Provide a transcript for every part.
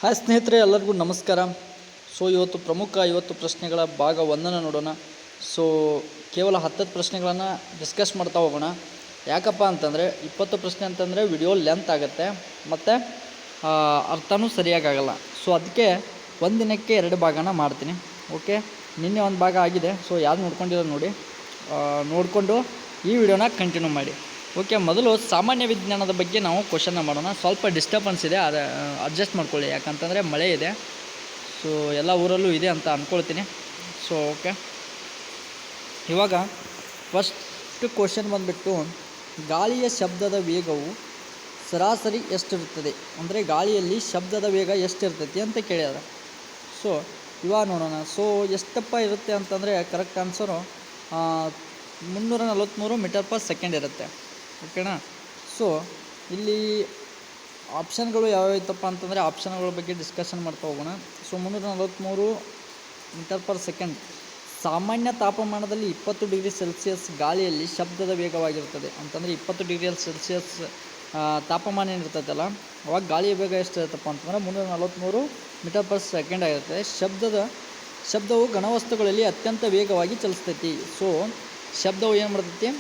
Hi ಸ್ನೇಹಿತರೆ, ಎಲ್ಲರಿಗೂ ನಮಸ್ಕಾರ. ಇವತ್ತು ಪ್ರಮುಖ 50 ಪ್ರಶ್ನೆಗಳ ಭಾಗ 1 ನೋಡೋಣ. ಕೇವಲ 10 ಪ್ರಶ್ನೆಗಳನ್ನು ಡಿಸ್ಕಸ್ ಮಾಡ್ತಾ ಹೋಗೋಣ. ಯಾಕಪ್ಪ ಅಂತಂದರೆ 20 ಪ್ರಶ್ನೆ ಅಂತಂದರೆ ವಿಡಿಯೋ ಲೆಂತ್ ಆಗುತ್ತೆ ಮತ್ತು ಅರ್ಥನೂ ಸರಿಯಾಗಲ್ಲ. ಅದಕ್ಕೆ ಒಂದು ದಿನಕ್ಕೆ 2 ಭಾಗನ ಮಾಡ್ತೀನಿ. ಓಕೆ, ನಿನ್ನೆ ಒಂದು ಭಾಗ ಆಗಿದೆ. ಯಾರು ನೋಡ್ಕೊಂಡಿರೋ ನೋಡಿ, ನೋಡಿಕೊಂಡು ಈ ವಿಡಿಯೋನ ಕಂಟಿನ್ಯೂ ಮಾಡಿ. ಓಕೆ, ಮೊದಲು ಸಾಮಾನ್ಯ ವಿಜ್ಞಾನದ ಬಗ್ಗೆ ನಾವು ಕ್ವಶನ್ನ ಮಾಡೋಣ. ಸ್ವಲ್ಪ ಡಿಸ್ಟರ್ಬೆನ್ಸ್ ಇದೆ, ಅದು ಅಡ್ಜಸ್ಟ್ ಮಾಡ್ಕೊಳ್ಳಿ. ಯಾಕಂತಂದರೆ ಮಳೆ ಇದೆ, ಎಲ್ಲ ಊರಲ್ಲೂ ಇದೆ ಅಂತ ಅಂದ್ಕೊಳ್ತೀನಿ. ಓಕೆ, ಇವಾಗ ಫಸ್ಟ್ ಕ್ವಶನ್ ಬಂದುಬಿಟ್ಟು, ಗಾಳಿಯ ಶಬ್ದದ ವೇಗವು ಸರಾಸರಿ ಎಷ್ಟಿರುತ್ತದೆ? ಅಂದರೆ ಗಾಳಿಯಲ್ಲಿ ಶಬ್ದದ ವೇಗ ಎಷ್ಟಿರ್ತೈತಿ ಅಂತ ಕೇಳ್ಯಾರ. ಇವಾಗ ನೋಡೋಣ. ಎಷ್ಟಪ್ಪ ಇರುತ್ತೆ ಅಂತಂದರೆ correct answer 343 meter per second ಇರುತ್ತೆ. ಓಕೆನಾ? ಇಲ್ಲಿ ಆಪ್ಷನ್ಗಳು ಯಾವ್ಯಾವೈತಪ್ಪ ಅಂತಂದರೆ ಆಪ್ಷನ್ಗಳ ಬಗ್ಗೆ ಡಿಸ್ಕಷನ್ ಮಾಡ್ತಾ ಹೋಗೋಣ. 343 ಮೀಟರ್ ಪರ್ ಸೆಕೆಂಡ್ ಸಾಮಾನ್ಯ ತಾಪಮಾನದಲ್ಲಿ 20 ಡಿಗ್ರಿ ಸೆಲ್ಸಿಯಸ್ ಗಾಳಿಯಲ್ಲಿ ಶಬ್ದದ ವೇಗವಾಗಿರುತ್ತದೆ. ಅಂತಂದರೆ 20 ಡಿಗ್ರಿ ಸೆಲ್ಸಿಯಸ್ ತಾಪಮಾನ ಏನಿರ್ತೈತಲ್ಲ, ಅವಾಗ ಗಾಳಿಯ ವೇಗ ಎಷ್ಟಿರುತ್ತಪ್ಪ ಅಂತಂದರೆ 343 ಮೀಟರ್ ಪರ್ ಸೆಕೆಂಡ್ ಆಗಿರ್ತದೆ. ಶಬ್ದವು ಘನವಸ್ತುಗಳಲ್ಲಿ ಅತ್ಯಂತ ವೇಗವಾಗಿ ಚಲಿಸ್ತೈತಿ. ಶಬ್ದವು ಏನು ಮಾಡ್ತೈತಿ?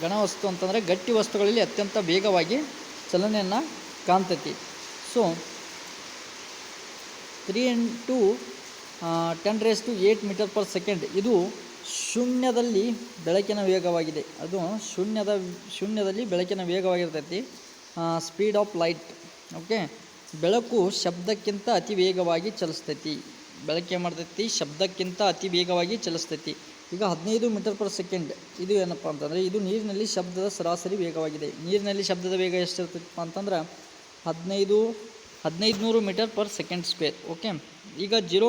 ಘನವಸ್ತು ಅಂತಂದರೆ ಗಟ್ಟಿ ವಸ್ತುಗಳಲ್ಲಿ ಅತ್ಯಂತ ವೇಗವಾಗಿ ಚಲನೆಯನ್ನು ಕಾಣ್ತೈತಿ. 3 × 10⁸ ಮೀಟರ್ ಪರ್ ಸೆಕೆಂಡ್ ಇದು ಶೂನ್ಯದಲ್ಲಿ ಬೆಳಕಿನ ವೇಗವಾಗಿದೆ. ಅದು ಶೂನ್ಯದಲ್ಲಿ ಬೆಳಕಿನ ವೇಗವಾಗಿರ್ತೈತಿ. Speed of light. ಓಕೆ, ಬೆಳಕು ಶಬ್ದಕ್ಕಿಂತ ಅತಿ ವೇಗವಾಗಿ ಚಲಿಸ್ತೈತಿ. ಬೆಳಕು ಮಾಡ್ತೈತಿ, ಶಬ್ದಕ್ಕಿಂತ ಅತಿ ವೇಗವಾಗಿ ಚಲಿಸ್ತೈತಿ. ಈಗ 15 ಮೀಟರ್ ಪರ್ ಸೆಕೆಂಡ್ ಇದು ಏನಪ್ಪ ಅಂತಂದರೆ ಇದು ನೀರಿನಲ್ಲಿ ಶಬ್ದದ ಸರಾಸರಿ ವೇಗವಾಗಿದೆ. ನೀರಿನಲ್ಲಿ ಶಬ್ದದ ವೇಗ ಎಷ್ಟಿರ್ತೈತಪ್ಪ ಅಂತಂದ್ರೆ 1500 meter per second square. Okay, ಈಗ 0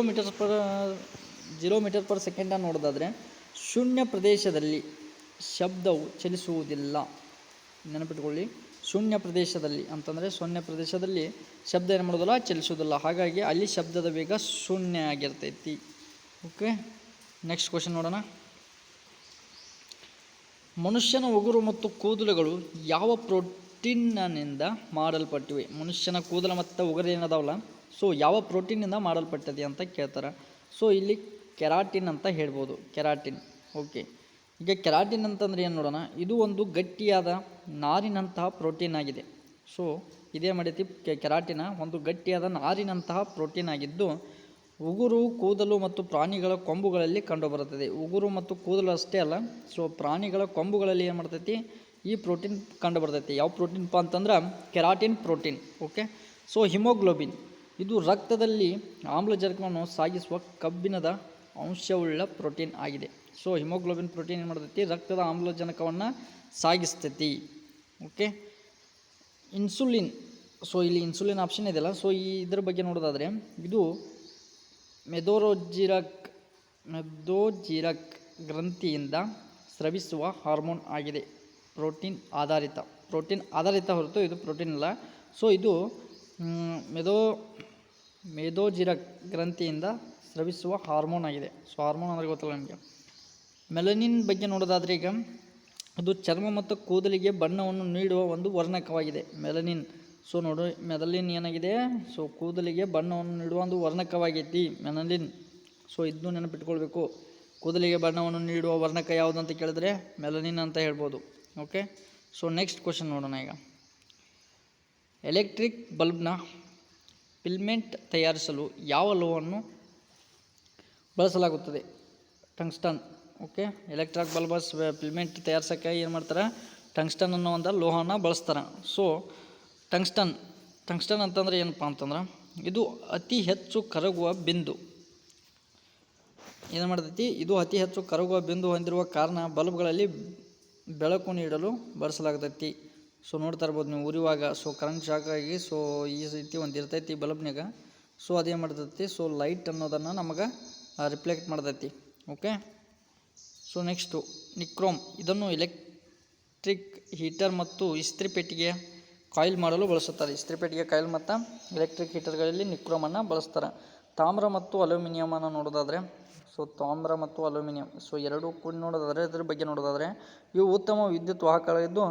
ಮೀಟರ್ ಪರ್ ಸೆಕೆಂಡನ್ನು ನೋಡೋದಾದರೆ ಶೂನ್ಯ ಪ್ರದೇಶದಲ್ಲಿ ಶಬ್ದವು ಚಲಿಸುವುದಿಲ್ಲ. ನೆನಪಿಟ್ಕೊಳ್ಳಿ, ಶೂನ್ಯ ಪ್ರದೇಶದಲ್ಲಿ ಅಂತಂದರೆ ಶಬ್ದ ಏನು ಮಾಡೋದಿಲ್ಲ, ಚಲಿಸುವುದಿಲ್ಲ. ಹಾಗಾಗಿ ಅಲ್ಲಿ ಶಬ್ದದ ವೇಗ ಶೂನ್ಯ ಆಗಿರ್ತೈತಿ. ಓಕೆ, ನೆಕ್ಸ್ಟ್ ಕ್ವಶನ್ ನೋಡೋಣ. ಮನುಷ್ಯನ ಉಗುರು ಮತ್ತು ಕೂದಲುಗಳು ಯಾವ ಪ್ರೋಟೀನ್ನಿಂದ ಮಾಡಲ್ಪಟ್ಟಿವೆ? ಮನುಷ್ಯನ ಕೂದಲು ಮತ್ತು ಉಗುರು ಏನದಾವಲ್ಲ, ಯಾವ ಪ್ರೋಟೀನಿಂದ ಮಾಡಲ್ಪಟ್ಟಿದೆ ಅಂತ ಕೇಳ್ತಾರೆ. ಇಲ್ಲಿ ಕೆರಾಟಿನ್ ಅಂತ ಹೇಳ್ಬೋದು. ಕೆರಾಟಿನ್. ಓಕೆ, ಈಗ ಕೆರಾಟಿನ್ ಅಂತಂದರೆ ಏನು ನೋಡೋಣ. ಇದು ಒಂದು ಗಟ್ಟಿಯಾದ ನಾರಿನಂತಹ ಪ್ರೋಟೀನ್ ಆಗಿದೆ. ಇದೇ ಮಾಡೈತಿ ಕೆರಾಟಿನ ಒಂದು ಗಟ್ಟಿಯಾದ ನಾರಿನಂತಹ ಪ್ರೋಟೀನ್ ಆಗಿದ್ದು ಉಗುರು, ಕೂದಲು ಮತ್ತು ಪ್ರಾಣಿಗಳ ಕೊಂಬುಗಳಲ್ಲಿ ಕಂಡುಬರುತ್ತದೆ. ಉಗುರು ಮತ್ತು ಕೂದಲು ಅಷ್ಟೇ ಅಲ್ಲ, ಪ್ರಾಣಿಗಳ ಕೊಂಬುಗಳಲ್ಲಿ ಏನು ಮಾಡ್ತೈತಿ? ಈ ಪ್ರೋಟೀನ್ ಕಂಡುಬರ್ತೈತಿ. ಯಾವ ಪ್ರೋಟೀನ್ಪ ಅಂತಂದ್ರೆ ಕೆರಾಟಿನ್ ಪ್ರೋಟೀನ್. ಓಕೆ, ಹಿಮೋಗ್ಲೋಬಿನ್ ಇದು ರಕ್ತದಲ್ಲಿ ಆಮ್ಲಜನಕವನ್ನು ಸಾಗಿಸುವ ಕಬ್ಬಿಣದ ಅಂಶವುಳ್ಳ ಪ್ರೋಟೀನ್ ಆಗಿದೆ. ಹಿಮೋಗ್ಲೋಬಿನ್ ಪ್ರೋಟೀನ್ ಏನು ಮಾಡ್ತೈತಿ? ರಕ್ತದ ಆಮ್ಲಜನಕವನ್ನು ಸಾಗಿಸ್ತೈತಿ. Okay, insulin. ಇಲ್ಲಿ ಇನ್ಸುಲಿನ್ ಆಪ್ಷನ್ ಇದೆಯಲ್ಲ, ಇದ್ರ ಬಗ್ಗೆ ನೋಡೋದಾದರೆ ಇದು ಮೆದೋಜಿರಕ್ ಗ್ರಂಥಿಯಿಂದ ಸ್ರವಿಸುವ ಹಾರ್ಮೋನ್ ಆಗಿದೆ. ಪ್ರೋಟೀನ್ ಆಧಾರಿತ ಹೊರತು ಇದು ಪ್ರೋಟೀನ್ ಅಲ್ಲ. ಇದು ಮೆದೋಜಿರಕ್ ಗ್ರಂಥಿಯಿಂದ ಸ್ರವಿಸುವ ಹಾರ್ಮೋನ್ ಆಗಿದೆ. ಹಾರ್ಮೋನ್ ಅಂದರೆ ಗೊತ್ತಲ್ಲ ನಿಮಗೆ. ಮೆಲನಿನ್ ಬಗ್ಗೆ ನೋಡೋದಾದರೆ ಈಗ ಅದು ಚರ್ಮ ಮತ್ತು ಕೂದಲಿಗೆ ಬಣ್ಣವನ್ನು ನೀಡುವ ಒಂದು ವರ್ಣಕವಾಗಿದೆ. ಮೆಲನಿನ್. ನೋಡಿ, ಮೆಲನಿನ್ ಏನಾಗಿದೆ? ಕೂದಲಿಗೆ ಬಣ್ಣವನ್ನು ನೀಡುವ ಒಂದು ವರ್ಣಕವಾಗೈತಿ ಮೆಲನಿನ್. ಇದನ್ನು ನೆನಪಿಟ್ಕೊಳ್ಬೇಕು. ಕೂದಲಿಗೆ ಬಣ್ಣವನ್ನು ನೀಡುವ ವರ್ಣಕ ಯಾವುದು ಅಂತ ಕೇಳಿದ್ರೆ ಮೆಲನಿನ್ ಅಂತ ಹೇಳ್ಬೋದು. ಓಕೆ, ನೆಕ್ಸ್ಟ್ ಕ್ವಶನ್ ನೋಡೋಣ. ಈಗ ಎಲೆಕ್ಟ್ರಿಕ್ ಬಲ್ಬ್ನ ಫಿಲ್ಮೆಂಟ್ ತಯಾರಿಸಲು ಯಾವ ಲೋಹವನ್ನು ಬಳಸಲಾಗುತ್ತದೆ? Tungsten. Okay, electric bulbous filament ತಯಾರಿಸೋಕ್ಕೆ ಏನು ಮಾಡ್ತಾರೆ? ಟಂಗ್ಸ್ಟನ್ ಅನ್ನೋ ಒಂದು ಲೋಹನ ಬಳಸ್ತಾರೆ. ಟಂಗ್ಸ್ಟನ್ ಅಂತಂದರೆ ಏನಪ್ಪ ಅಂತಂದ್ರೆ ಇದು ಅತಿ ಹೆಚ್ಚು ಕರಗುವ ಬಿಂದು. ಏನು ಮಾಡ್ತೈತಿ? ಇದು ಅತಿ ಹೆಚ್ಚು ಕರಗುವ ಬಿಂದು ಹೊಂದಿರುವ ಕಾರಣ ಬಲ್ಬ್ಗಳಲ್ಲಿ ಬೆಳಕು ನೀಡಲು ಬಳಸಲಾಗ್ತೈತಿ. ನೋಡ್ತಾ ಇರ್ಬೋದು ನೀವು ಉರಿಯುವಾಗ. ಕರೆಂಟ್ ಶಾಕ್ ಆಗಿ ಈ ರೀತಿ ಒಂದು ಇರ್ತೈತಿ ಬಲ್ಬ್ನಾಗ. ಅದೇನು ಮಾಡ್ತೈತಿ? ಲೈಟ್ ಅನ್ನೋದನ್ನು ನಮಗೆ ರಿಫ್ಲೆಕ್ಟ್ ಮಾಡ್ತೈತಿ. Okay, next nichrome. ಇದನ್ನು ಎಲೆಕ್ಟ್ರಿಕ್ ಹೀಟರ್ ಮತ್ತು ಇಸ್ತ್ರಿ ಪೆಟ್ಟಿಗೆ ಕಾಯಿಲ್ ಮಾಡಲು ಬಳಸುತ್ತಾರೆ. ಇಸ್ತ್ರಿ ಪೆಟ್ಟಿಗೆ ಕಾಯಿಲ್ ಮತ್ತು ಎಲೆಕ್ಟ್ರಿಕ್ ಹೀಟರ್ಗಳಲ್ಲಿ ನಿಕ್ರೋಮನ್ನು ಬಳಸ್ತಾರೆ. ತಾಮ್ರ ಮತ್ತು ಅಲ್ಯೂಮಿನಿಯಮನ್ನು ನೋಡೋದಾದರೆ ತಾಮ್ರ ಮತ್ತು ಅಲ್ಯೂಮಿನಿಯಂ ಎರಡೂ ಕೂಡಿ ನೋಡೋದಾದರೆ ಇದ್ರ ಬಗ್ಗೆ ನೋಡೋದಾದರೆ ಇವು ಉತ್ತಮ ವಿದ್ಯುತ್ ವಾಹಕಗಳಿದ್ದು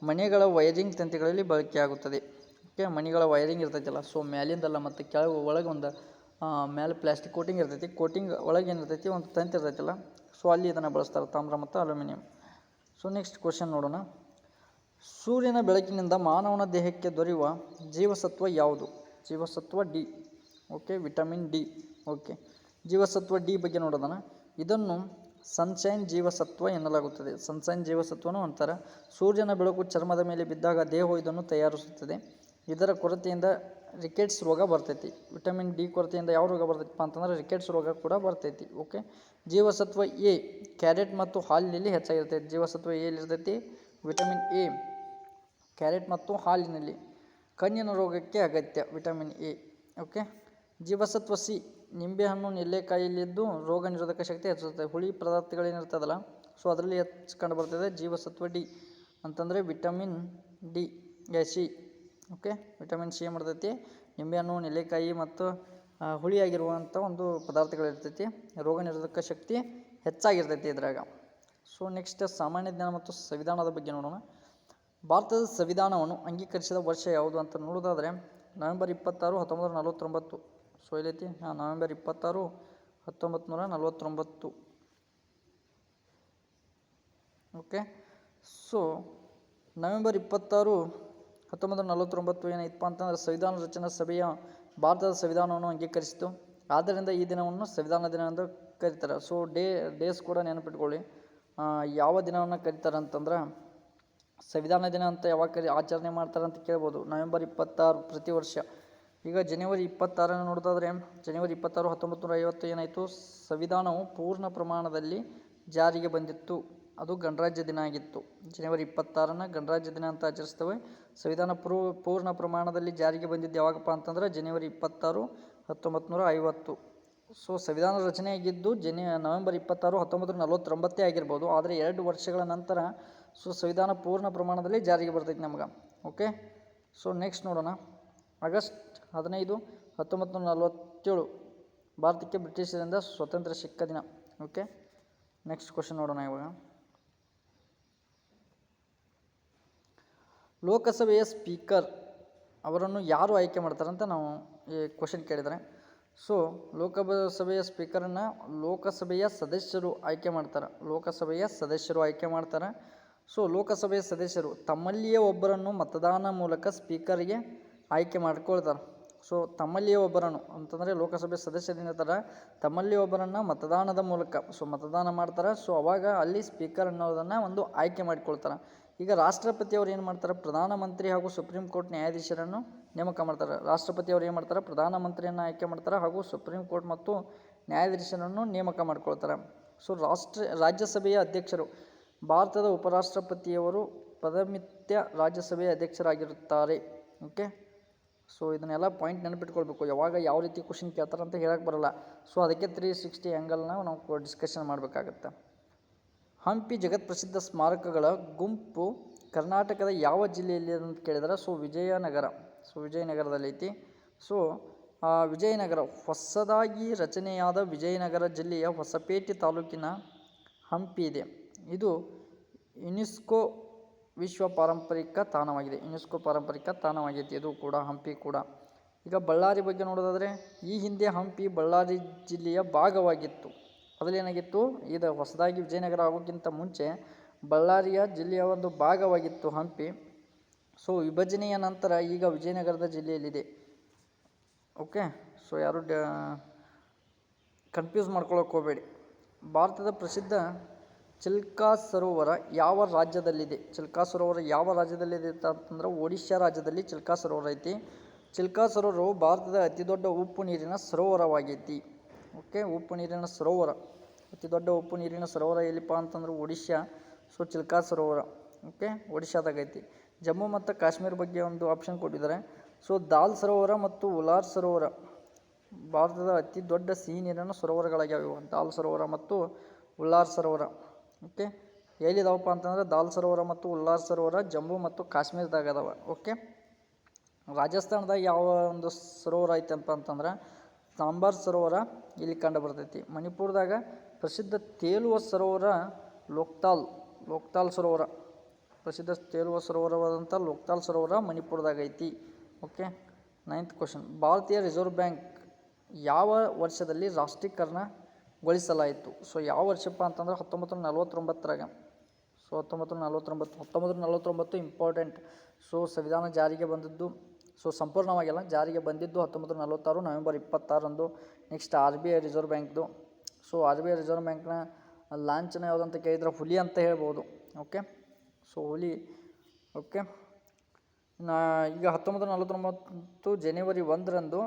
ಮನೆಗಳ ವೈರಿಂಗ್ ತಂತಿಗಳಲ್ಲಿ ಬಳಕೆಯಾಗುತ್ತದೆ. ಓಕೆ, ಮಣಿಗಳ ವೈರಿಂಗ್ ಇರ್ತೈತಿಲ್ಲ, ಸೊ ಮ್ಯಾಲಿಂದಲ್ಲ ಮತ್ತು ಕೆಳಗೆ ಒಳಗೆ ಒಂದು ಮೇಲೆ ಪ್ಲಾಸ್ಟಿಕ್ ಕೋಟಿಂಗ್ ಇರ್ತೈತಿ, ಕೋಟಿಂಗ್ ಒಳಗೆ ಏನಿರ್ತೈತಿ ಒಂದು ತಂತಿ ಇರ್ತೈತಿಲ್ಲ, ಸೊ ಅಲ್ಲಿ ಇದನ್ನು ಬಳಸ್ತಾರೆ, ತಾಮ್ರ ಮತ್ತು ಅಲ್ಯೂಮಿನಿಯಂ. ಸೊ ನೆಕ್ಸ್ಟ್ ಕ್ವಶನ್ ನೋಡೋಣ. ಸೂರ್ಯನ ಬೆಳಕಿನಿಂದ ಮಾನವನ ದೇಹಕ್ಕೆ ದೊರೆಯುವ ಜೀವಸತ್ವ ಯಾವುದು? ಜೀವಸತ್ವ D. Okay, vitamin D. Okay, ಜೀವಸತ್ವ ಡಿ ಬಗ್ಗೆ ನೋಡೋಣ. ಇದನ್ನು ಸನ್ಶೈನ್ ಜೀವಸತ್ವ ಎನ್ನಲಾಗುತ್ತದೆ. ಸನ್ಶೈನ್ ಜೀವಸತ್ವನೂ ಅಂತಾರೆ. ಸೂರ್ಯನ ಬೆಳಕು ಚರ್ಮದ ಮೇಲೆ ಬಿದ್ದಾಗ ದೇಹವು ಇದನ್ನು ತಯಾರಿಸುತ್ತದೆ. ಇದರ ಕೊರತೆಯಿಂದ ರಿಕೆಟ್ಸ್ ರೋಗ ಬರ್ತೈತಿ. ವಿಟಮಿನ್ ಡಿ ಕೊರತೆಯಿಂದ ಯಾವ ರೋಗ ಬರ್ತೈತಿಪ್ಪ ಅಂತಂದ್ರೆ ರಿಕೆಟ್ಸ್ ರೋಗ ಕೂಡ ಬರ್ತೈತಿ. ಓಕೆ, ಜೀವಸತ್ವ ಎ ಕ್ಯಾರೆಟ್ ಮತ್ತು ಹಾಲಿನಲ್ಲಿ ಹೆಚ್ಚಾಗಿರ್ತೈತಿ. ಜೀವಸತ್ವ ಎಲ್ಲಿರ್ತೈತಿ? ವಿಟಮಿನ್ ಎ ಕ್ಯಾರೆಟ್ ಮತ್ತು ಹಾಲಿನಲ್ಲಿ. ಕಣ್ಣಿನ ರೋಗಕ್ಕೆ ಅಗತ್ಯ ವಿಟಮಿನ್ ಎ. ಓಕೆ, ಜೀವಸತ್ವ ಸಿ ನಿಂಬೆಹಣ್ಣು ನೆಲ್ಲೆಕಾಯಿಲಿದ್ದು ರೋಗ ನಿರೋಧಕ ಶಕ್ತಿ ಹೆಚ್ಚಿಸುತ್ತದೆ. ಹುಳಿ ಪದಾರ್ಥಗಳೇನಿರ್ತದಲ್ಲ, ಸೊ ಅದರಲ್ಲಿ ಹೆಚ್ಚು ಕಂಡು ಬರ್ತದೆ ಜೀವಸತ್ವ ಡಿ ಅಂತಂದರೆ vitamin D C. Okay, vitamin C ಏನು ಮಾಡ್ತೈತಿ? ನಿಂಬೆಹಣ್ಣು, ನೆಲ್ಲೆಕಾಯಿ ಮತ್ತು ಹುಳಿಯಾಗಿರುವಂಥ ಒಂದು ಪದಾರ್ಥಗಳಿರ್ತೈತಿ. ರೋಗ ನಿರೋಧಕ ಶಕ್ತಿ ಹೆಚ್ಚಾಗಿರ್ತೈತಿ ಇದ್ರಾಗ. ಸೊ ನೆಕ್ಸ್ಟ್ ಸಾಮಾನ್ಯ ಜ್ಞಾನ ಮತ್ತು ಸಂವಿಧಾನದ ಬಗ್ಗೆ ನೋಡೋಣ. ಭಾರತದ ಸಂವಿಧಾನವನ್ನು ಅಂಗೀಕರಿಸಿದ ವರ್ಷ ಯಾವುದು ಅಂತ ನೋಡೋದಾದರೆ ನವೆಂಬರ್ 26, 1949. ಸೊ ಎಲ್ಲೈತಿ? ನವೆಂಬರ್ 26, 1949. ಓಕೆ, ಸೊ ನವೆಂಬರ್ 26, 1949 ಏನಾಯ್ತಪ್ಪ ಅಂತಂದ್ರೆ ಸಂವಿಧಾನ ರಚನಾ ಸಭೆಯ ಭಾರತದ ಸಂವಿಧಾನವನ್ನು ಅಂಗೀಕರಿಸಿತು. ಆದ್ದರಿಂದ ಈ ದಿನವನ್ನು ಸಂವಿಧಾನ ದಿನ ಎಂದು ಕರೀತಾರೆ. ಸೊ ಡೇಸ್ ಕೂಡ ನೆನಪಿಟ್ಕೊಳ್ಳಿ. ಯಾವ ದಿನವನ್ನು ಕರೀತಾರೆ ಅಂತಂದ್ರೆ ಸಂವಿಧಾನ ದಿನ ಅಂತ ಯಾವಾಗ ಆಚರಣೆ ಮಾಡ್ತಾರೆ ಅಂತ ಕೇಳ್ಬೋದು. ನವೆಂಬರ್ 26 ಪ್ರತಿ ವರ್ಷ. ಈಗ ಜನವರಿ 26 ನೋಡೋದಾದ್ರೆ ಜನವರಿ 26, 1950 ಏನಾಯಿತು? ಸಂವಿಧಾನವು ಪೂರ್ಣ ಪ್ರಮಾಣದಲ್ಲಿ ಜಾರಿಗೆ ಬಂದಿತ್ತು. ಅದು ಗಣರಾಜ್ಯ ದಿನ ಆಗಿತ್ತು. ಜನವರಿ 26 ಗಣರಾಜ್ಯ ದಿನ ಅಂತ ಆಚರಿಸ್ತೇವೆ. ಸಂವಿಧಾನ ಪೂರ್ಣ ಪ್ರಮಾಣದಲ್ಲಿ ಜಾರಿಗೆ ಬಂದಿದ್ದು ಯಾವಾಗಪ್ಪ ಅಂತಂದ್ರೆ ಜನವರಿ 26, 1950. ಸೊ ಸಂವಿಧಾನ ರಚನೆ ಆಗಿದ್ದು ನವೆಂಬರ್ 26, 1949 ಆಗಿರ್ಬೋದು. ಆದರೆ 2 ವರ್ಷಗಳ ನಂತರ ಸೊ ಸಂವಿಧಾನ ಪೂರ್ಣ ಪ್ರಮಾಣದಲ್ಲಿ ಜಾರಿಗೆ ಬರ್ತೈತಿ ನಮ್ಗೆ. ಓಕೆ, ಸೊ ನೆಕ್ಸ್ಟ್ ನೋಡೋಣ. ಆಗಸ್ಟ್ 15, 1947 ಭಾರತಕ್ಕೆ ಬ್ರಿಟಿಷರಿಂದ ಸ್ವಾತಂತ್ರ್ಯ ಸಿಕ್ಕ ದಿನ. ಓಕೆ, ನೆಕ್ಸ್ಟ್ ಕ್ವಶನ್ ನೋಡೋಣ. ಇವಾಗ ಲೋಕಸಭೆಯ ಸ್ಪೀಕರ್ ಅವರನ್ನು ಯಾರು ಆಯ್ಕೆ ಮಾಡ್ತಾರೆ ಅಂತ ನಾವು ಈ ಕ್ವಶನ್ ಕೇಳಿದರೆ, ಸೊ ಲೋಕಸಭೆಯ ಸ್ಪೀಕರನ್ನು ಲೋಕಸಭೆಯ ಸದಸ್ಯರು ಆಯ್ಕೆ ಮಾಡ್ತಾರೆ. ಲೋಕಸಭೆಯ ಸದಸ್ಯರು ಆಯ್ಕೆ ಮಾಡ್ತಾರೆ. ಸೊ ಲೋಕಸಭೆಯ ಸದಸ್ಯರು ತಮ್ಮಲ್ಲಿಯೇ ಒಬ್ಬರನ್ನು ಮತದಾನ ಮೂಲಕ ಸ್ಪೀಕರ್ಗೆ ಆಯ್ಕೆ ಮಾಡ್ಕೊಳ್ತಾರೆ. ಸೊ ತಮ್ಮಲ್ಲಿಯೇ ಒಬ್ಬರನ್ನು ಅಂತಂದರೆ ಲೋಕಸಭೆ ಸದಸ್ಯರೇನಿರ್ತಾರೆ ತಮ್ಮಲ್ಲಿ ಒಬ್ಬರನ್ನು ಮತದಾನದ ಮೂಲಕ ಸೊ ಮತದಾನ ಮಾಡ್ತಾರೆ. ಸೊ ಅವಾಗ ಅಲ್ಲಿ ಸ್ಪೀಕರ್ ಅನ್ನೋದನ್ನು ಒಂದು ಆಯ್ಕೆ ಮಾಡಿಕೊಳ್ತಾರೆ. ಈಗ ರಾಷ್ಟ್ರಪತಿಯವರು ಏನು ಮಾಡ್ತಾರೆ? ಪ್ರಧಾನಮಂತ್ರಿ ಹಾಗೂ ಸುಪ್ರೀಂ ಕೋರ್ಟ್ ನ್ಯಾಯಾಧೀಶರನ್ನು ನೇಮಕ ಮಾಡ್ತಾರೆ. ರಾಷ್ಟ್ರಪತಿಯವರು ಏನು ಮಾಡ್ತಾರೆ? ಪ್ರಧಾನಮಂತ್ರಿಯನ್ನು ಆಯ್ಕೆ ಮಾಡ್ತಾರೆ ಹಾಗೂ ಸುಪ್ರೀಂ ಕೋರ್ಟ್ ಮತ್ತು ನ್ಯಾಯಾಧೀಶರನ್ನು ನೇಮಕ ಮಾಡ್ಕೊಳ್ತಾರೆ. ಸೊ ರಾಜ್ಯಸಭೆಯ ಅಧ್ಯಕ್ಷರು ಭಾರತದ ಉಪರಾಷ್ಟ್ರಪತಿಯವರು ಪದಮಿತ್ಯ ರಾಜ್ಯಸಭೆಯ ಅಧ್ಯಕ್ಷರಾಗಿರುತ್ತಾರೆ. ಓಕೆ, ಸೊ ಇದನ್ನೆಲ್ಲ ಪಾಯಿಂಟ್ ನೆನಪಿಟ್ಕೊಳ್ಬೇಕು. ಯಾವಾಗ ಯಾವ ರೀತಿ ಕ್ವಶನ್ ಕೇಳ್ತಾರೆ ಅಂತ ಹೇಳಕ್ಕೆ ಬರಲ್ಲ. ಸೊ ಅದಕ್ಕೆ 360 ಆ್ಯಂಗಲ್ನ ನಾವು ಡಿಸ್ಕಷನ್ ಮಾಡಬೇಕಾಗತ್ತೆ. ಹಂಪಿ ಜಗತ್ ಪ್ರಸಿದ್ಧ ಸ್ಮಾರಕಗಳ ಗುಂಪು ಕರ್ನಾಟಕದ ಯಾವ ಜಿಲ್ಲೆಯಲ್ಲಿ ಅಂತ ಕೇಳಿದರೆ ಸೊ ವಿಜಯನಗರ. ಸೊ ವಿಜಯನಗರದಲ್ಲಿ ಐತಿ. ಸೊ ವಿಜಯನಗರ ಹೊಸದಾಗಿ ರಚನೆಯಾದ ವಿಜಯನಗರ ಜಿಲ್ಲೆಯ ಹೊಸಪೇಟೆ ತಾಲೂಕಿನ ಹಂಪಿ ಇದೆ. ಇದು ಯುನೆಸ್ಕೋ ವಿಶ್ವ ಪಾರಂಪರಿಕ ತಾಣವಾಗಿದೆ. ಯುನೆಸ್ಕೋ ಪಾರಂಪರಿಕ ತಾಣವಾಗೈತಿ ಇದು ಕೂಡ, ಹಂಪಿ ಕೂಡ. ಈಗ ಬಳ್ಳಾರಿ ಬಗ್ಗೆ ನೋಡೋದಾದರೆ ಈ ಹಿಂದೆ ಹಂಪಿ ಬಳ್ಳಾರಿ ಜಿಲ್ಲೆಯ ಭಾಗವಾಗಿತ್ತು. ಮೊದಲೇನಾಗಿತ್ತು? ಇದು ಹೊಸದಾಗಿ ವಿಜಯನಗರ ಆಗೋಕ್ಕಿಂತ ಮುಂಚೆ ಬಳ್ಳಾರಿಯ ಜಿಲ್ಲೆಯ ಒಂದು ಭಾಗವಾಗಿತ್ತು ಹಂಪಿ. ಸೊ ವಿಭಜನೆಯ ನಂತರ ಈಗ ವಿಜಯನಗರದ ಜಿಲ್ಲೆಯಲ್ಲಿದೆ. ಓಕೆ, ಸೊ ಯಾರು ಕನ್ಫ್ಯೂಸ್ ಮಾಡ್ಕೊಳ್ಳೋಕೆ ಹೋಗಬೇಡಿ. ಭಾರತದ ಪ್ರಸಿದ್ಧ ಚಿಲ್ಕಾ ಸರೋವರ ಯಾವ ರಾಜ್ಯದಲ್ಲಿದೆ? ಚಿಲ್ಕಾ ಸರೋವರ ಯಾವ ರಾಜ್ಯದಲ್ಲಿದೆ ಅಂತಂದ್ರೆ ಒಡಿಶಾ ರಾಜ್ಯದಲ್ಲಿ ಚಿಲ್ಕಾ ಸರೋವರ ಐತಿ. ಚಿಲ್ಕಾ ಸರೋವರವು ಭಾರತದ ಅತಿ ದೊಡ್ಡ ಉಪ್ಪು ನೀರಿನ ಸರೋವರವಾಗೈತಿ. ಓಕೆ, ಉಪ್ಪು ನೀರಿನ ಸರೋವರ, ಅತಿ ದೊಡ್ಡ ಉಪ್ಪು ನೀರಿನ ಸರೋವರ ಎಲ್ಲಿಪ್ಪ ಅಂತಂದ್ರೆ ಒಡಿಶಾ. ಸೊ ಚಿಲ್ಕಾ ಸರೋವರ ಓಕೆ ಒಡಿಶಾದಾಗ ಐತಿ. ಜಮ್ಮು ಮತ್ತು ಕಾಶ್ಮೀರ ಬಗ್ಗೆ ಒಂದು ಆಪ್ಷನ್ ಕೊಟ್ಟಿದ್ದಾರೆ. ಸೊ ದಾಲ್ ಸರೋವರ ಮತ್ತು ಉಲಾರ್ ಸರೋವರ ಭಾರತದ ಅತಿ ದೊಡ್ಡ ಸಿಹಿ ನೀರಿನ ಸರೋವರಗಳಾಗ್ಯಾವ. ದಾಲ್ ಸರೋವರ ಮತ್ತು ಉಲ್ಲಾರ್ ಸರೋವರ. ಓಕೆ, ಎಲ್ಲಿದಾವಪ್ಪ ಅಂತಂದ್ರೆ ದಾಲ್ ಸರೋವರ ಮತ್ತು ಉಲ್ಲಾರ್ ಸರೋವರ ಜಮ್ಮು ಮತ್ತು ಕಾಶ್ಮೀರದಾಗ ಅದಾವ. ಓಕೆ, ರಾಜಸ್ಥಾನದಾಗ ಯಾವ ಒಂದು ಸರೋವರ ಐತಪ್ಪ ಅಂತಂದ್ರೆ ಸಾಂಬಾರ್ ಸರೋವರ ಇಲ್ಲಿ ಕಂಡು ಬರ್ತೈತಿ. ಮಣಿಪುರದಾಗ ಪ್ರಸಿದ್ಧ ತೇಲುವ ಸರೋವರ ಲೋಕ್ತಾಲ್ ಸರೋವರ. ಪ್ರಸಿದ್ಧ ತೇಲುವ ಸರೋವರವಾದಂಥ ಲೋಕ್ತಾಲ್ ಸರೋವರ ಮಣಿಪುರದಾಗ ಐತಿ. ಓಕೆ. 9th ಕ್ವಶನ್, ಭಾರತೀಯ ರಿಸರ್ವ್ ಬ್ಯಾಂಕ್ ಯಾವ ವರ್ಷದಲ್ಲಿ ರಾಷ್ಟ್ರೀಕರಣಗೊಳಿಸಲಾಯಿತು? ಸೊ ಯಾವ ವರ್ಷಪ್ಪ ಅಂತಂದ್ರೆ 1949ರಾಗ. So 1949 important. ಸೊ ಸಂವಿಧಾನ ಜಾರಿಗೆ ಬಂದಿದ್ದು, ಸೊ ಸಂಪೂರ್ಣವಾಗಿಲ್ಲ, ಜಾರಿಗೆ ಬಂದಿದ್ದು 1946 ನವೆಂಬರ್ 26ರಂದು. ನೆಕ್ಸ್ಟ್ RBI ರಿಸರ್ವ್ ಬ್ಯಾಂಕ್ದು. ಸೊ RBI ರಿಸರ್ವ್ ಬ್ಯಾಂಕ್ನ ಲಾಂಛನ ಯಾವುದಂತ ಕೇಳಿದ್ರೆ ಹುಲಿ ಅಂತ ಹೇಳ್ಬೋದು. ಓಕೆ, ಸೊ ಹುಲಿ. ಓಕೆ, ಈಗ 1949 ಜನವರಿ 1ರಂದು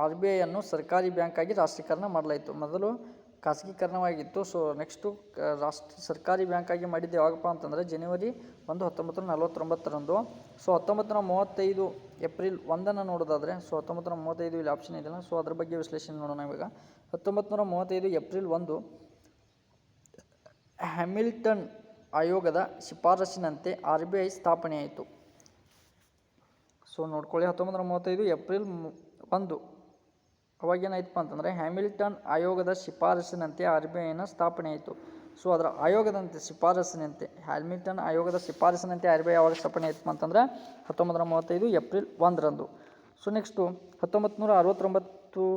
RBIಯನ್ನು ಸರ್ಕಾರಿ ಬ್ಯಾಂಕಾಗಿ ರಾಷ್ಟ್ರೀಕರಣ ಮಾಡಲಾಯಿತು. ಮೊದಲು ಖಾಸಗೀಕರಣವಾಗಿತ್ತು. ಸೊ ನೆಕ್ಸ್ಟು ಸರ್ಕಾರಿ ಬ್ಯಾಂಕಾಗಿ ಮಾಡಿದ್ದು ಯಾವಾಗಪ್ಪ ಅಂತಂದರೆ ಜನವರಿ 1, 1949ರಂದು. ಸೊ 1935 ಏಪ್ರಿಲ್ 1 ನೋಡೋದಾದರೆ, ಸೊ 1935 ಇಲ್ಲಿ ಆಪ್ಷನ್ ಇದೆಯಲ್ಲ, ಸೊ ಅದ್ರ ಬಗ್ಗೆ ವಿಶ್ಲೇಷಣೆ ನೋಡೋಣ ಇವಾಗ. 1935 ಏಪ್ರಿಲ್ 1 ಹ್ಯಾಮಿಲ್ಟನ್ ಆಯೋಗದ ಶಿಫಾರಸಿನಂತೆ RBI ಸ್ಥಾಪನೆಯಾಯಿತು. ಸೊ ನೋಡ್ಕೊಳ್ಳಿ, 1935 ಏಪ್ರಿಲ್ 1 ಅವಾಗೇನಾಯ್ತಪ್ಪ ಅಂತಂದರೆ ಹ್ಯಾಮಿಲ್ಟನ್ ಆಯೋಗದ ಶಿಫಾರಸಿನಂತೆ RBIನ ಸ್ಥಾಪನೆ ಆಯಿತು. ಸೊ ಅದರ ಆಯೋಗದಂತೆ ಶಿಫಾರಸಿನಂತೆ ಹ್ಯಾಮಿಲ್ಟನ್ ಆಯೋಗದ ಶಿಫಾರಸಿನಂತೆ RBI ಯಾವಾಗ ಸ್ಥಾಪನೆ ಆಯ್ತಪ್ಪ ಅಂತಂದರೆ 1935 ಏಪ್ರಿಲ್ 1ರಂದು. ಸೊ ನೆಕ್ಸ್ಟು 1969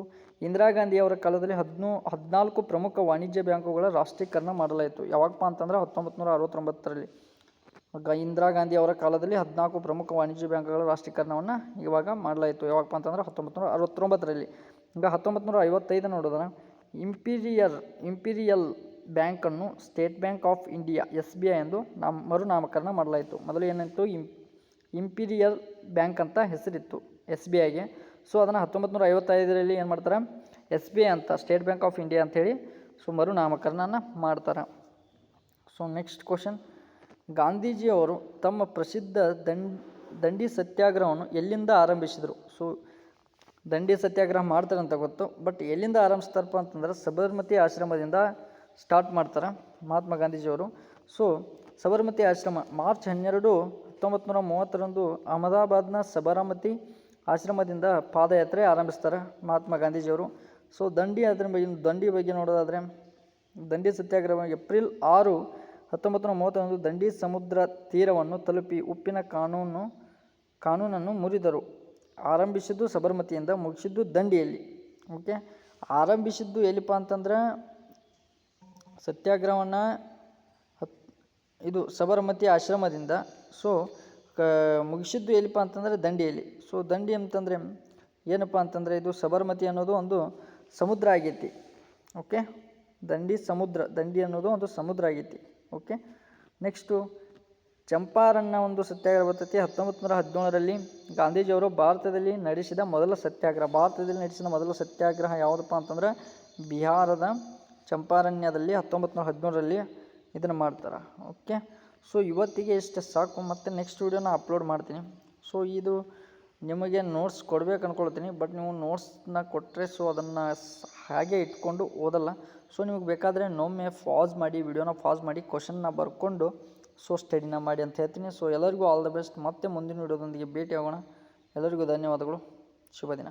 ಇಂದಿರಾ ಗಾಂಧಿಯವರ ಕಾಲದಲ್ಲಿ 14 ಪ್ರಮುಖ ವಾಣಿಜ್ಯ ಬ್ಯಾಂಕುಗಳ ರಾಷ್ಟ್ರೀಕರಣ ಮಾಡಲಾಯಿತು. ಯಾವಾಗಪ್ಪ ಅಂತಂದರೆ 1969ರಲ್ಲಿ. ಇಂದಿರಾ ಗಾಂಧಿ ಅವರ ಕಾಲದಲ್ಲಿ 14 ಪ್ರಮುಖ ವಾಣಿಜ್ಯ ಬ್ಯಾಂಕ್ಗಳ ರಾಷ್ಟ್ರೀಕರಣವನ್ನು ಇವಾಗ ಮಾಡಲಾಯಿತು. ಯಾವಾಗಪ್ಪ ಅಂತಂದರೆ 1969ರಲ್ಲಿ. ಈಗ 1955 ನೋಡೋದನ್ನ ಇಂಪೀರಿಯಲ್ ಬ್ಯಾಂಕನ್ನು state bank of India SBI ಎಂದು ಮರುನಾಮಕರಣ ಮಾಡಲಾಯಿತು. ಮೊದಲು ಏನಿತ್ತು, ಇಂಪೀರಿಯಲ್ ಬ್ಯಾಂಕ್ ಅಂತ ಹೆಸರಿತ್ತು SBIಗೆ. ಸೊ ಅದನ್ನು 1955ರಲ್ಲಿ ಏನು ಮಾಡ್ತಾರೆ, SBI ಅಂತ ಸ್ಟೇಟ್ ಬ್ಯಾಂಕ್ ಆಫ್ ಇಂಡಿಯಾ ಅಂಥೇಳಿ ಸೊ ಮರುನಾಮಕರಣನ ಮಾಡ್ತಾರೆ. ಸೊ ನೆಕ್ಸ್ಟ್ ಕ್ವಶನ್, ಗಾಂಧೀಜಿಯವರು ತಮ್ಮ ಪ್ರಸಿದ್ಧ ದಂಡಿ ಸತ್ಯಾಗ್ರಹವನ್ನು ಎಲ್ಲಿಂದ ಆರಂಭಿಸಿದರು? ಸೊ ದಂಡಿ ಸತ್ಯಾಗ್ರಹ ಮಾಡ್ತಾರೆ ಅಂತ ಗೊತ್ತು, ಬಟ್ ಎಲ್ಲಿಂದ ಆರಂಭಿಸ್ತಾರಪ್ಪ ಅಂತಂದ್ರೆ ಸಬರ್ಮತಿ ಆಶ್ರಮದಿಂದ ಸ್ಟಾರ್ಟ್ ಮಾಡ್ತಾರೆ ಮಹಾತ್ಮ ಗಾಂಧೀಜಿಯವರು. ಸೊ ಸಬರ್ಮತಿ ಆಶ್ರಮ ಮಾರ್ಚ್ 12, 1930ರಂದು ಅಹಮದಾಬಾದ್ನ ಸಬರಮತಿ ಆಶ್ರಮದಿಂದ ಪಾದಯಾತ್ರೆ ಆರಂಭಿಸ್ತಾರೆ ಮಹಾತ್ಮ ಗಾಂಧೀಜಿಯವರು. ಸೊ ದಂಡಿ ಬಗ್ಗೆ ನೋಡೋದಾದರೆ, ದಂಡಿ ಸತ್ಯಾಗ್ರಹ ಏಪ್ರಿಲ್ 6, 1930ರಂದು ದಂಡಿ ಸಮುದ್ರ ತೀರವನ್ನು ತಲುಪಿ ಉಪ್ಪಿನ ಕಾನೂನನ್ನು ಮುರಿದರು. ಆರಂಭಿಸಿದ್ದು ಸಬರ್ಮತಿಯಿಂದ, ಮುಗಿಸಿದ್ದು ದಂಡಿಯಲ್ಲಿ. ಓಕೆ, ಆರಂಭಿಸಿದ್ದು ಎಲ್ಲಿಪ್ಪ ಅಂತಂದ್ರೆ ಸತ್ಯಾಗ್ರಹವನ್ನು ಇದು ಸಬರ್ಮತಿ ಆಶ್ರಮದಿಂದ. ಸೊ ಮುಗಿಸಿದ್ದು ಎಲ್ಲಿಪ್ಪ ಅಂತಂದರೆ ದಂಡಿಯಲ್ಲಿ. ಸೊ ದಂಡಿ ಅಂತಂದರೆ ಏನಪ್ಪ ಅಂತಂದರೆ ಇದು ಸಬರ್ಮತಿ ಅನ್ನೋದು ಒಂದು ಸಮುದ್ರ ಆಗೈತಿ. ಓಕೆ, ದಂಡಿ ಅನ್ನೋದು ಒಂದು ಸಮುದ್ರ ಆಗೈತಿ. ಓಕೆ, ನೆಕ್ಸ್ಟು ಚಂಪಾರಣ್ಣ ಒಂದು ಸತ್ಯಾಗ್ರಹ ಬರ್ತೈತಿ 1917ರಲ್ಲಿ. ಗಾಂಧೀಜಿಯವರು ಭಾರತದಲ್ಲಿ ನಡೆಸಿದ ಮೊದಲ ಸತ್ಯಾಗ್ರಹ ಯಾವುದಪ್ಪ ಅಂತಂದ್ರೆ ಬಿಹಾರದ ಚಂಪಾರಣ್ಯದಲ್ಲಿ 1917ರಲ್ಲಿ ಇದನ್ನು ಮಾಡ್ತಾರೆ. ಓಕೆ, ಸೊ ಇವತ್ತಿಗೆ ಇಷ್ಟು ಸಾಕು. ಮತ್ತು ನೆಕ್ಸ್ಟ್ ವೀಡಿಯೋನ ಅಪ್ಲೋಡ್ ಮಾಡ್ತೀನಿ. ಸೊ ಇದು ನಿಮಗೆ ನೋಟ್ಸ್ ಕೊಡ್ಬೇಕು ಅಂದ್ಕೊಳ್ತೀನಿ, ಬಟ್ ನೀವು ನೋಟ್ಸ್ನ ಕೊಟ್ಟರೆ ಸೊ ಅದನ್ನು ಹಾಗೆ ಇಟ್ಕೊಂಡು ಓದಲ್ಲ. ಸೊ ನಿಮಗೆ ಬೇಕಾದರೆ ನೊಮ್ಮೆ ವಿಡಿಯೋನ ಪಾಸ್ ಮಾಡಿ ಕ್ವಶನ್ನ ಬರ್ಕೊಂಡು ಸೊ ಸ್ಟಡಿನ ಮಾಡಿ ಅಂತ ಹೇಳ್ತೀನಿ. ಸೊ ಎಲ್ಲರಿಗೂ ಆಲ್ ದ ಬೆಸ್ಟ್. ಮತ್ತೆ ಮುಂದಿನ ವಿಡಿಯೋದೊಂದಿಗೆ ಭೇಟಿ ಆಗೋಣ. ಎಲ್ಲರಿಗೂ ಧನ್ಯವಾದಗಳು. ಶುಭ ದಿನ.